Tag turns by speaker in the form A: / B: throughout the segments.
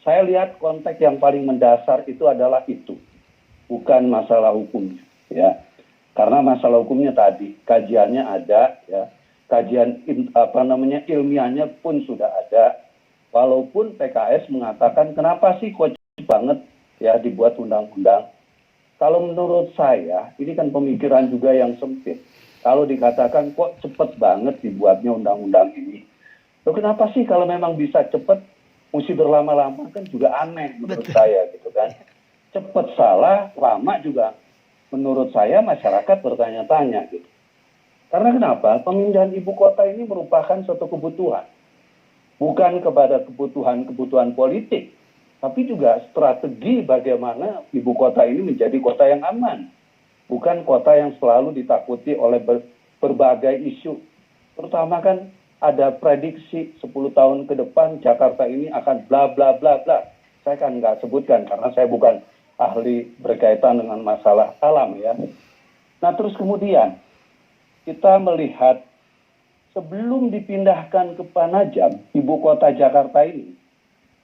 A: Saya lihat konteks yang paling mendasar itu adalah itu, bukan masalah hukumnya, ya. Karena masalah hukumnya tadi kajiannya ada, ya, kajian ilmiahnya pun sudah ada. Walaupun PKS mengatakan kenapa sih kok cepat banget ya dibuat undang-undang. Kalau menurut saya ini kan pemikiran juga yang sempit. Kalau dikatakan kok cepat banget dibuatnya undang-undang ini, loh kenapa sih kalau memang bisa cepat mesti berlama-lama, kan juga aneh menurut saya gitu kan. Cepat salah, lama juga menurut saya masyarakat bertanya-tanya gitu. Karena kenapa? Pemindahan ibu kota ini merupakan suatu kebutuhan. Bukan kepada kebutuhan politik, tapi juga strategi bagaimana ibu kota ini menjadi kota yang aman. Bukan kota yang selalu ditakuti oleh berbagai isu. Terutama kan ada prediksi 10 tahun ke depan Jakarta ini akan bla bla bla bla. Saya kan nggak sebutkan karena saya bukan ahli berkaitan dengan masalah alam ya. Nah terus kemudian kita melihat sebelum dipindahkan ke Panajam, ibu kota Jakarta ini,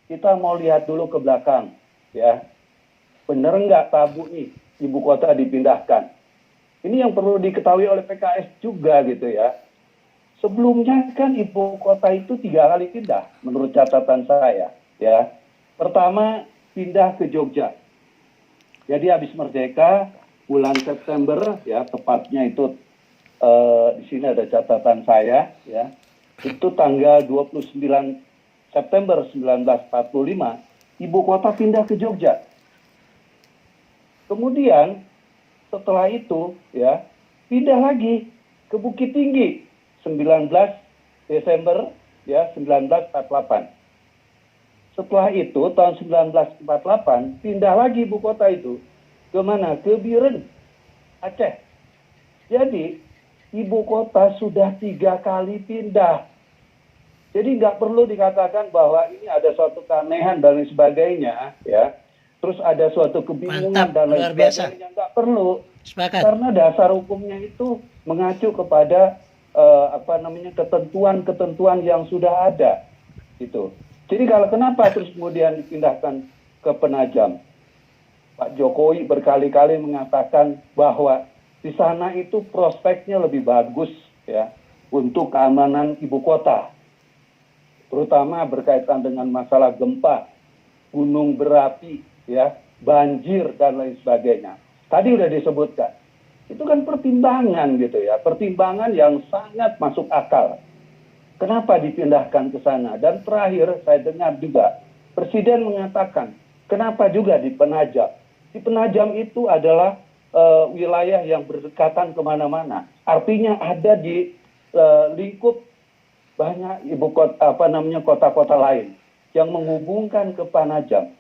A: kita mau lihat dulu ke belakang ya. Bener nggak tabu nih ibu kota dipindahkan? Ini yang perlu diketahui oleh PKS juga gitu ya. Sebelumnya kan ibu kota itu 3 kali pindah menurut catatan saya ya. Pertama pindah ke Jogja. Jadi habis merdeka bulan September ya, tepatnya itu di sini ada catatan saya ya. Itu tanggal 29 September 1945 ibu kota pindah ke Jogja. Kemudian setelah itu ya pindah lagi ke Bukit Tinggi 19 Desember ya 1948. Setelah itu tahun 1948 pindah lagi ibu kota itu ke mana? Ke Biren, Aceh. Jadi ibu kota sudah 3 kali pindah. Jadi nggak perlu dikatakan bahwa ini ada suatu keanehan dan lain sebagainya ya. Terus ada suatu kebingungan dan lain sebagainya, nggak perlu.
B: Sepakat.
A: Karena dasar hukumnya itu mengacu kepada ketentuan-ketentuan yang sudah ada gitu. Jadi kalau kenapa terus kemudian dipindahkan ke Penajam? Pak Jokowi berkali-kali mengatakan bahwa di sana itu prospeknya lebih bagus ya untuk keamanan ibu kota, terutama berkaitan dengan masalah gempa, gunung berapi, ya, banjir dan lain sebagainya. Tadi sudah disebutkan. Itu kan pertimbangan gitu ya, pertimbangan yang sangat masuk akal. Kenapa dipindahkan ke sana? Dan terakhir saya dengar juga Presiden mengatakan, kenapa juga di Penajam? Di Penajam itu adalah wilayah yang berdekatan kemana-mana. Artinya ada di lingkup banyak ibu kota, kota-kota lain yang menghubungkan ke Penajam.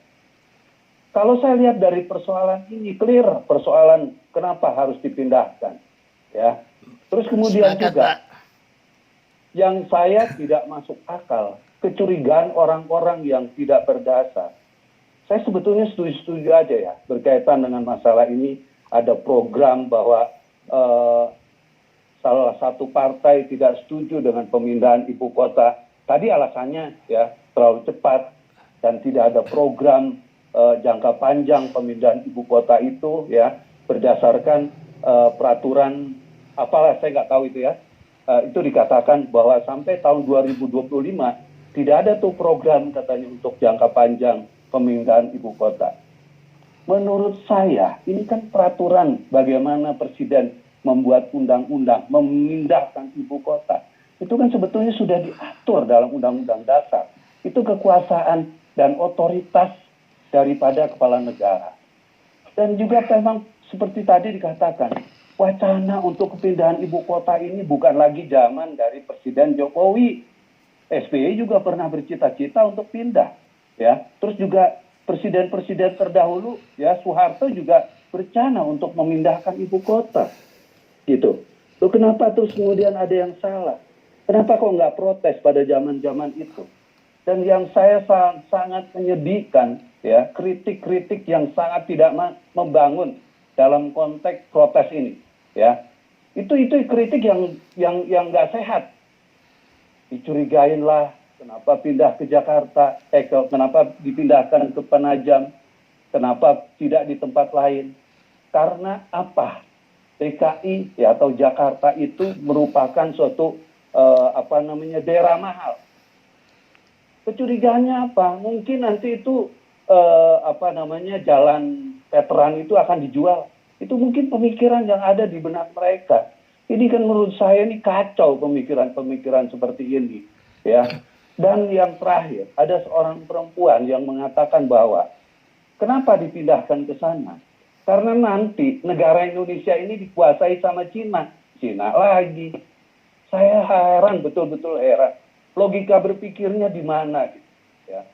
A: Kalau saya lihat dari persoalan ini clear, persoalan kenapa harus dipindahkan, ya. Terus kemudian
B: Sepakat,
A: juga
B: Pak.
A: yang saya tidak masuk akal, kecurigaan orang-orang yang tidak berdasar. Saya sebetulnya setuju-setuju aja ya berkaitan dengan masalah ini. Ada program bahwa salah satu partai tidak setuju dengan pemindahan ibu kota. Tadi alasannya ya terlalu cepat dan tidak ada program jangka panjang pemindahan ibu kota itu ya berdasarkan peraturan apalah saya nggak tahu itu ya. Itu dikatakan bahwa sampai tahun 2025 tidak ada tuh program katanya untuk jangka panjang pemindahan ibu kota. Menurut saya ini kan peraturan bagaimana Presiden membuat undang-undang memindahkan ibu kota. Itu kan sebetulnya sudah diatur dalam Undang-Undang Dasar. Itu kekuasaan dan otoritas daripada kepala negara. Dan juga memang seperti tadi dikatakan, wacana untuk kepindahan ibu kota ini bukan lagi zaman dari Presiden Jokowi. SBY juga pernah bercita-cita untuk pindah, ya. Terus juga presiden-presiden terdahulu, ya Soeharto juga berencana untuk memindahkan ibu kota, gitu. Loh kenapa terus kemudian ada yang salah? Kenapa kok nggak protes pada zaman-zaman itu? Dan yang saya sangat menyedihkan, ya kritik-kritik yang sangat tidak membangun dalam konteks protes ini, ya itu kritik yang nggak sehat. Dicurigain lah Kenapa pindah ke Jakarta? Kenapa dipindahkan ke Penajam? Kenapa tidak di tempat lain? Karena apa? DKI ya atau Jakarta itu merupakan suatu daerah mahal. Kecurigaannya apa? Mungkin nanti itu jalan veteran itu akan dijual. Itu mungkin pemikiran yang ada di benak mereka. Ini kan menurut saya ini kacau pemikiran-pemikiran seperti ini, ya. Dan yang terakhir, ada seorang perempuan yang mengatakan bahwa kenapa dipindahkan ke sana? Karena nanti negara Indonesia ini dikuasai sama Cina. Cina lagi. Saya heran, betul-betul heran. Logika berpikirnya di mana? Ya.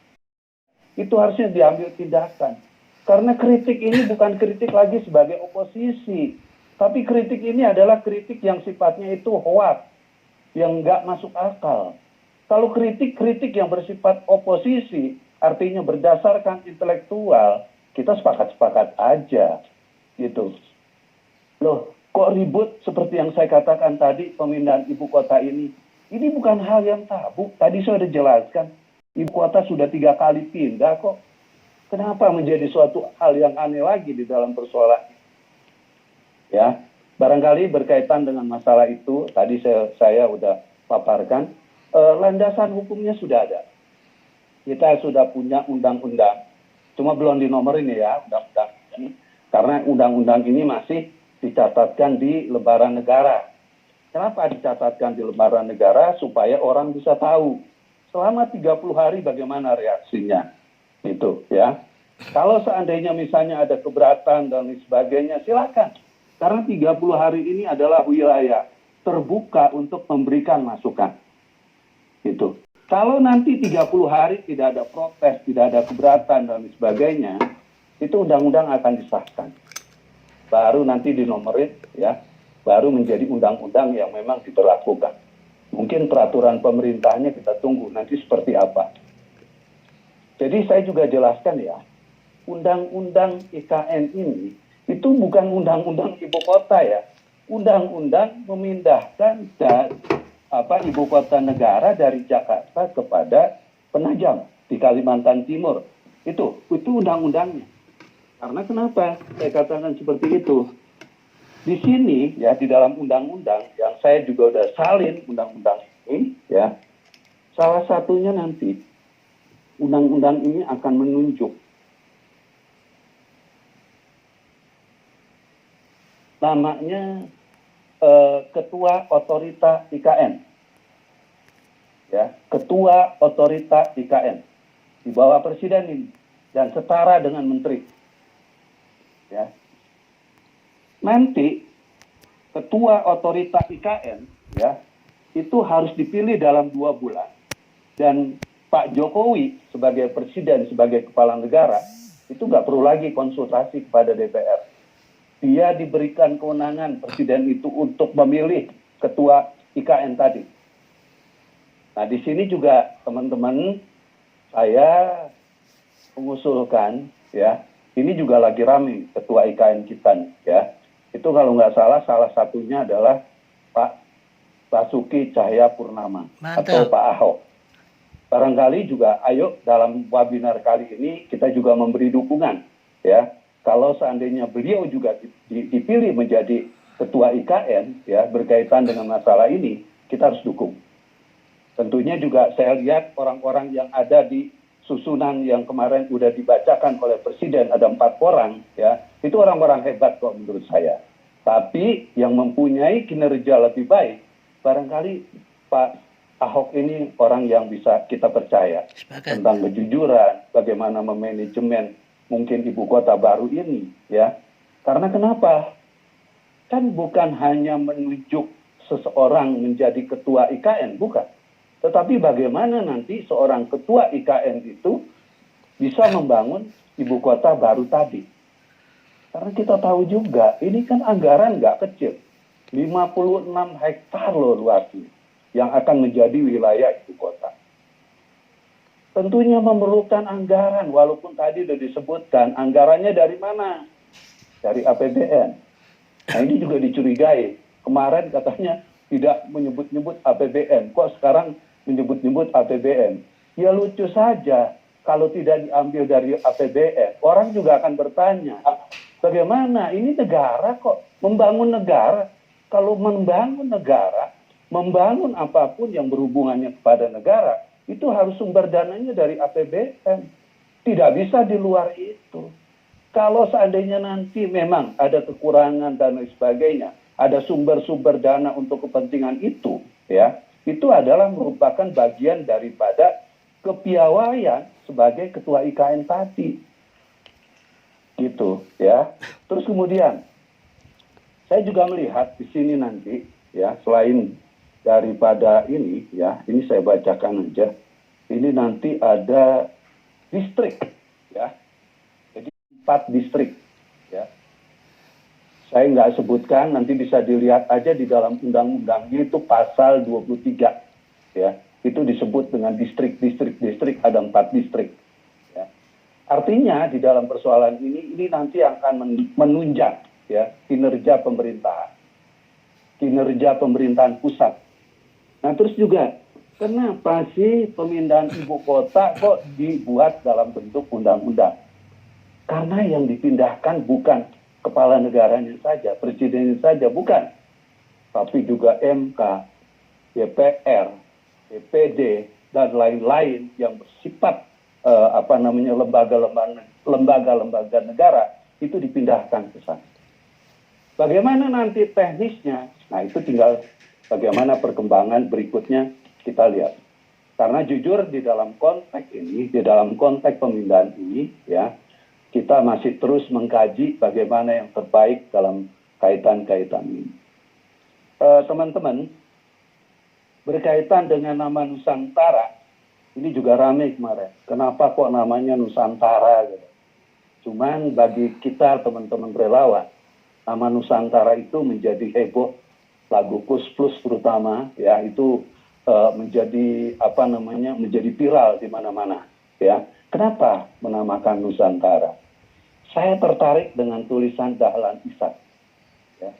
A: Itu harusnya diambil tindakan. Karena kritik ini bukan kritik lagi sebagai oposisi. Tapi kritik ini adalah kritik yang sifatnya itu hoak. Yang nggak masuk akal. Kalau kritik yang bersifat oposisi, artinya berdasarkan intelektual, kita sepakat-sepakat aja. Gitu. Loh, kok ribut seperti yang saya katakan tadi, pemindahan ibu kota ini? Ini bukan hal yang tabu. Tadi saya sudah jelaskan. Ibu kota sudah 3 kali pindah kok. Kenapa menjadi suatu hal yang aneh lagi di dalam persoalan? Ya, barangkali berkaitan dengan masalah itu, tadi saya sudah paparkan, landasan hukumnya sudah ada. Kita sudah punya undang-undang, cuma belum dinomorin ya undang-undang ini, karena undang-undang ini masih dicatatkan di lembaran negara. Kenapa dicatatkan di lembaran negara? Supaya orang bisa tahu selama 30 hari bagaimana reaksinya. Itu ya. Kalau seandainya misalnya ada keberatan dan lain sebagainya, silakan. Karena 30 hari ini adalah wilayah terbuka untuk memberikan masukan. Gitu. Kalau nanti 30 hari tidak ada protes, tidak ada keberatan dan lain sebagainya, itu undang-undang akan disahkan. Baru nanti dinomorin, ya, baru menjadi undang-undang yang memang diberlakukan. Mungkin peraturan pemerintahnya kita tunggu nanti seperti apa. Jadi saya juga jelaskan ya, undang-undang IKN ini itu bukan undang-undang ibu kota ya. Undang-undang memindahkan ibu kota negara dari Jakarta kepada Penajam di Kalimantan Timur. Itu undang-undangnya. Karena kenapa saya katakan seperti itu? Di sini ya di dalam undang-undang yang saya juga udah salin undang-undang ini ya. Salah satunya nanti undang-undang ini akan menunjuk namanya Ketua Otorita IKN. Ya, Ketua Otorita IKN di bawah Presiden ini dan setara dengan Menteri. Ya. Nanti Ketua Otorita IKN ya itu harus dipilih dalam 2 bulan dan Pak Jokowi sebagai Presiden, sebagai Kepala Negara itu nggak perlu lagi konsultasi kepada DPR. Dia diberikan kewenangan Presiden itu untuk memilih Ketua IKN tadi. Nah di sini juga teman-teman saya mengusulkan ya, ini juga lagi ramai Ketua IKN kita ya. Itu kalau nggak salah satunya adalah Pak Basuki Cahayapurnama atau Pak Ahok. Barangkali juga ayo dalam webinar kali ini kita juga memberi dukungan ya. Kalau seandainya beliau juga dipilih menjadi Ketua IKN ya berkaitan dengan masalah ini, kita harus dukung. Tentunya juga saya lihat orang-orang yang ada di susunan yang kemarin sudah dibacakan oleh Presiden ada 4 orang ya, itu orang-orang hebat kok menurut saya. Tapi yang mempunyai kinerja lebih baik, barangkali Pak Ahok ini orang yang bisa kita percaya. Sepakat. Tentang kejujuran, bagaimana memanajemen mungkin ibu kota baru ini ya. Karena kenapa? Kan bukan hanya menunjuk seseorang menjadi ketua IKN, bukan. Tetapi bagaimana nanti seorang ketua IKN itu bisa membangun ibu kota baru tadi. Karena kita tahu juga ini kan anggaran nggak kecil. 56 hektar loh luasnya yang akan menjadi wilayah ibu kota. Tentunya memerlukan anggaran, walaupun tadi sudah disebutkan, anggarannya dari mana? Dari APBN. Nah ini juga dicurigai. Kemarin katanya tidak menyebut-nyebut APBN. Kok sekarang menyebut-nyebut APBN. Ya lucu saja, kalau tidak diambil dari APBN, orang juga akan bertanya, bagaimana ini negara kok, membangun negara. Kalau membangun negara, membangun apapun yang berhubungannya kepada negara, itu harus sumber dananya dari APBN. Tidak bisa di luar itu. Kalau seandainya nanti memang ada kekurangan dan lain sebagainya, ada sumber-sumber dana untuk kepentingan itu, ya, itu adalah merupakan bagian daripada kepiawaian sebagai ketua IKN tadi, gitu, ya. Terus kemudian, saya juga melihat di sini nanti, ya, selain daripada ini, ya, ini saya bacakan aja, ini nanti ada distrik, ya. 4 distrik, ya. Saya nggak sebutkan, nanti bisa dilihat aja di dalam undang-undangnya itu pasal 23, ya. Itu disebut dengan distrik, ada 4 distrik. Ya. Artinya di dalam persoalan ini nanti akan menunjang, ya, kinerja pemerintahan pusat. Nah terus juga, kenapa sih pemindahan ibu kota kok dibuat dalam bentuk undang-undang? Karena yang dipindahkan bukan kepala negaranya saja, presidennya saja, bukan. Tapi juga MK, DPR, DPD, dan lain-lain yang bersifat lembaga-lembaga negara itu dipindahkan ke sana. Bagaimana nanti teknisnya? Nah itu tinggal bagaimana perkembangan berikutnya kita lihat. Karena jujur di dalam konteks ini, di dalam konteks pemindahan ini, ya, kita masih terus mengkaji bagaimana yang terbaik dalam kaitan-kaitan ini. Teman-teman, berkaitan dengan nama Nusantara, ini juga ramai kemarin. Kenapa kok namanya Nusantara? Gitu. Cuman bagi kita teman-teman relawan, nama Nusantara itu menjadi heboh, lagu Kus Plus terutama, ya itu menjadi menjadi viral di mana-mana, ya. Kenapa menamakan Nusantara? Saya tertarik dengan tulisan Dahlan Iskan, ya.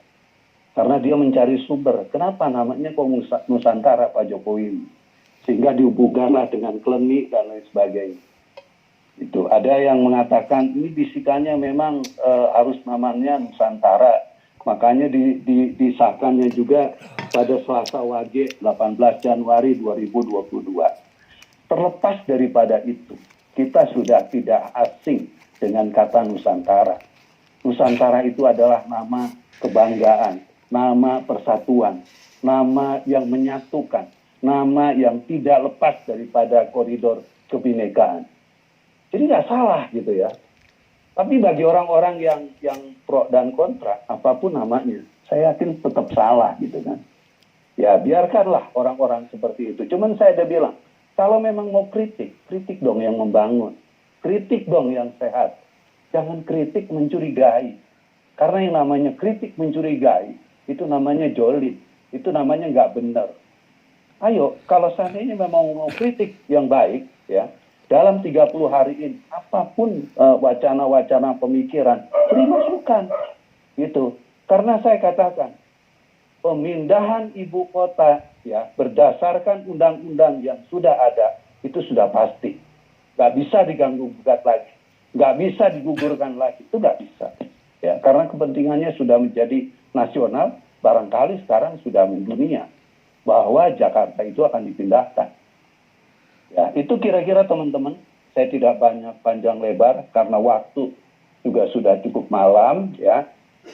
A: Karena dia mencari sumber. Kenapa namanya kok Nusantara Pak Jokowi? Sehingga dihubungkanlah dengan Kleni dan lain sebagainya. Itu ada yang mengatakan ini bisikannya memang harus namanya Nusantara. Makanya disahkannya juga pada Selasa Wage 18 Januari 2022. Terlepas daripada itu, kita sudah tidak asing dengan kata Nusantara. Nusantara itu adalah nama kebanggaan, nama persatuan, nama yang menyatukan, nama yang tidak lepas daripada koridor kebinekaan. Jadi nggak salah gitu ya. Tapi bagi orang-orang yang pro dan kontra, apapun namanya, saya yakin tetap salah gitu kan. Ya biarkanlah orang-orang seperti itu. Cuman saya udah bilang, kalau memang mau kritik, kritik dong yang membangun. Kritik dong yang sehat. Jangan kritik mencurigai. Karena yang namanya kritik mencurigai, itu namanya jolim. Itu namanya nggak benar. Ayo, kalau seandainya memang mau kritik yang baik, ya, dalam 30 hari ini, apapun wacana-wacana pemikiran, beri masukan. Gitu. Karena saya katakan, pemindahan ibu kota, ya, berdasarkan undang-undang yang sudah ada, itu sudah pasti. Nggak bisa diganggu-gugat lagi. Nggak bisa digugurkan lagi. Itu nggak bisa. Ya, karena kepentingannya sudah menjadi nasional, barangkali sekarang sudah mendunia. Bahwa Jakarta itu akan dipindahkan. Ya, itu kira-kira teman-teman. Saya tidak banyak panjang lebar, karena waktu juga sudah cukup malam. Ya,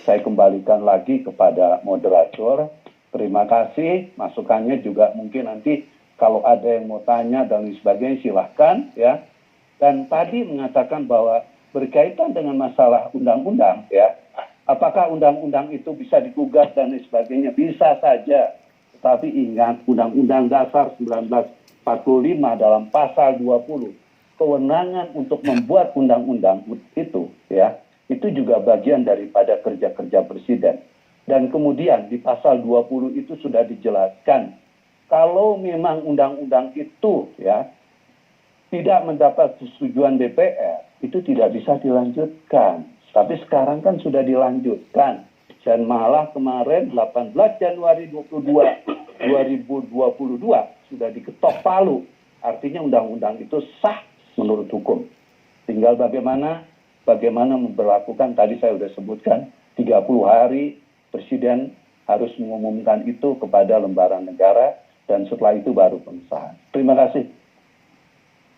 A: saya kembalikan lagi kepada moderator. Terima kasih. Masukannya juga mungkin nanti kalau ada yang mau tanya dan sebagainya silahkan, ya. Dan tadi mengatakan bahwa berkaitan dengan masalah undang-undang, ya, apakah undang-undang itu bisa digugat dan sebagainya? Bisa saja. Tetapi ingat, Undang-Undang Dasar 1945 dalam pasal 20, kewenangan untuk membuat undang-undang itu, ya, itu juga bagian daripada kerja-kerja presiden. Dan kemudian di pasal 20 itu sudah dijelaskan, kalau memang undang-undang itu, ya, tidak mendapat persetujuan DPR, itu tidak bisa dilanjutkan. Tapi sekarang kan sudah dilanjutkan. Dan malah kemarin 18 Januari 2022 sudah diketok palu, artinya undang-undang itu sah menurut hukum. Tinggal bagaimana memperlakukan, tadi saya sudah sebutkan, 30 hari Presiden harus mengumumkan itu kepada lembaran negara, dan setelah itu baru pengesahan. Terima kasih.